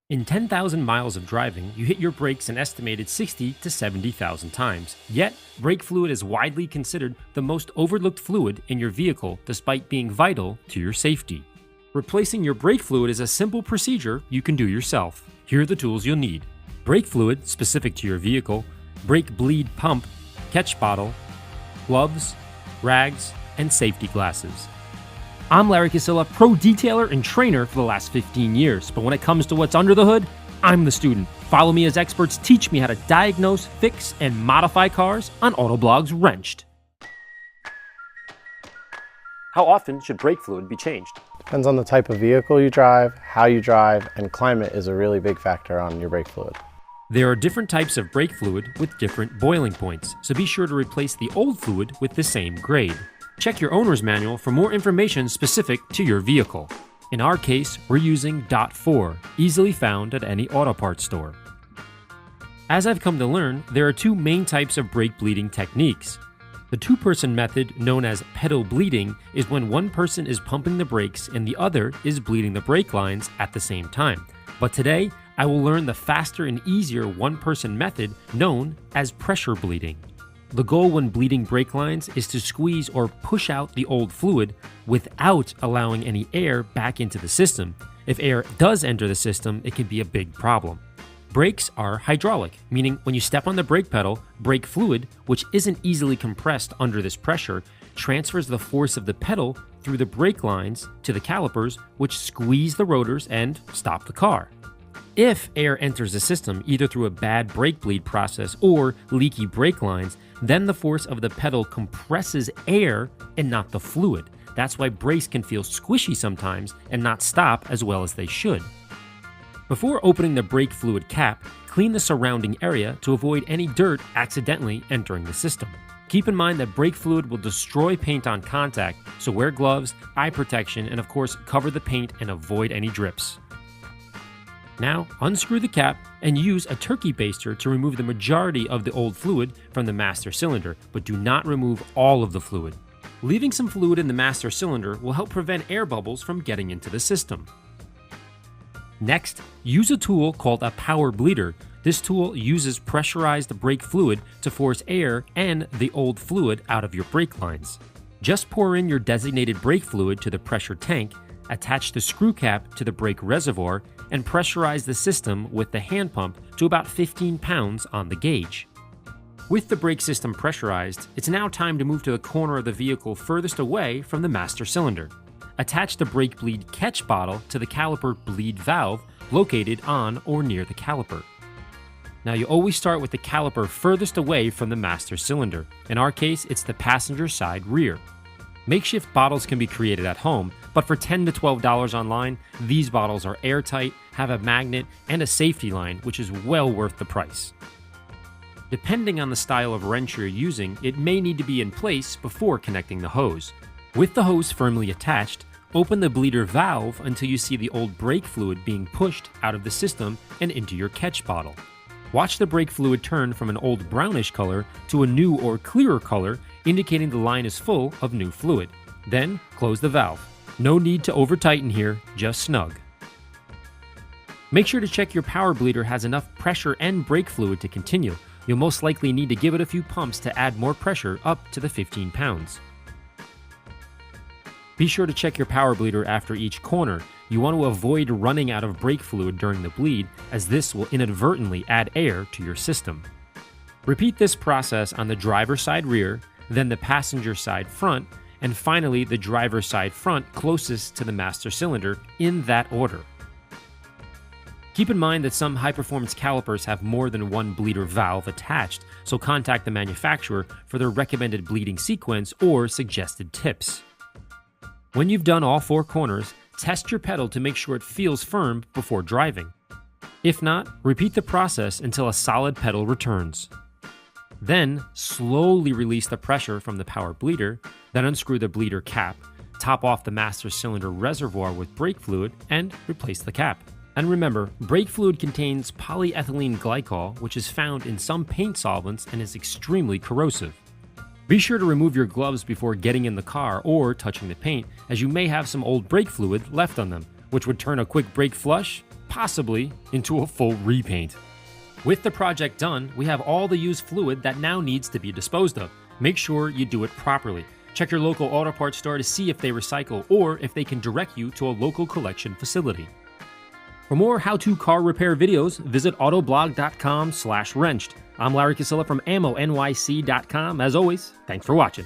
In 10,000 miles of driving, you hit your brakes an estimated 60 to 70,000 times. Yet, brake fluid is widely considered the most overlooked fluid in your vehicle despite being vital to your safety. Replacing your brake fluid is a simple procedure you can do yourself. Here are the tools you'll need: brake fluid specific to your vehicle, brake bleed pump, catch bottle, gloves, rags, and safety glasses. I'm Larry Casilla, pro detailer and trainer for the last 15 years, but when it comes to what's under the hood, I'm the student. Follow me as experts teach me how to diagnose, fix, and modify cars on Autoblog's Wrenched. How often should brake fluid be changed? Depends on the type of vehicle you drive, how you drive, and climate is a really big factor on your brake fluid. There are different types of brake fluid with different boiling points, so be sure to replace the old fluid with the same grade. Check your owner's manual for more information specific to your vehicle. In our case, we're using DOT4, easily found at any auto parts store. As I've come to learn, there are two main types of brake bleeding techniques. The two-person method, known as pedal bleeding, is when one person is pumping the brakes and the other is bleeding the brake lines at the same time. But today, I will learn the faster and easier one-person method known as pressure bleeding. The goal when bleeding brake lines is to squeeze or push out the old fluid without allowing any air back into the system. If air does enter the system, it can be a big problem. Brakes are hydraulic, meaning when you step on the brake pedal, brake fluid, which isn't easily compressed under this pressure, transfers the force of the pedal through the brake lines to the calipers, which squeeze the rotors and stop the car. If air enters the system, either through a bad brake bleed process or leaky brake lines, then the force of the pedal compresses air and not the fluid. That's why brakes can feel squishy sometimes and not stop as well as they should. Before opening the brake fluid cap, clean the surrounding area to avoid any dirt accidentally entering the system. Keep in mind that brake fluid will destroy paint on contact, so wear gloves, eye protection, and of course cover the paint and avoid any drips. Now, unscrew the cap and use a turkey baster to remove the majority of the old fluid from the master cylinder, but do not remove all of the fluid. Leaving some fluid in the master cylinder will help prevent air bubbles from getting into the system. Next, use a tool called a power bleeder. This tool uses pressurized brake fluid to force air and the old fluid out of your brake lines. Just pour in your designated brake fluid to the pressure tank, attach the screw cap to the brake reservoir, and pressurize the system with the hand pump to about 15 pounds on the gauge. With the brake system pressurized, it's now time to move to the corner of the vehicle furthest away from the master cylinder. Attach the brake bleed catch bottle to the caliper bleed valve located on or near the caliper. Now you always start with the caliper furthest away from the master cylinder. In our case, it's the passenger side rear. Makeshift bottles can be created at home, but for $10 to $12 online, these bottles are airtight, have a magnet, and a safety line, which is well worth the price. Depending on the style of wrench you're using, it may need to be in place before connecting the hose. With the hose firmly attached, open the bleeder valve until you see the old brake fluid being pushed out of the system and into your catch bottle. Watch the brake fluid turn from an old brownish color to a new or clearer color, indicating the line is full of new fluid. Then, close the valve. No need to over-tighten here, just snug. Make sure to check your power bleeder has enough pressure and brake fluid to continue. You'll most likely need to give it a few pumps to add more pressure up to the 15 pounds. Be sure to check your power bleeder after each corner. You want to avoid running out of brake fluid during the bleed, as this will inadvertently add air to your system. Repeat this process on the driver's side rear, then the passenger side front, and finally the driver's side front closest to the master cylinder, in that order. Keep in mind that some high-performance calipers have more than one bleeder valve attached, so contact the manufacturer for their recommended bleeding sequence or suggested tips. When you've done all four corners, test your pedal to make sure it feels firm before driving. If not, repeat the process until a solid pedal returns. Then, slowly release the pressure from the power bleeder, then unscrew the bleeder cap, top off the master cylinder reservoir with brake fluid, and replace the cap. And remember, brake fluid contains polyethylene glycol, which is found in some paint solvents and is extremely corrosive. Be sure to remove your gloves before getting in the car or touching the paint, as you may have some old brake fluid left on them, which would turn a quick brake flush possibly into a full repaint. With the project done, we have all the used fluid that now needs to be disposed of. Make sure you do it properly. Check your local auto parts store to see if they recycle or if they can direct you to a local collection facility. For more how-to car repair videos, visit autoblog.com/wrenched. I'm Larry Casilla from AmmoNYC.com. As always, thanks for watching.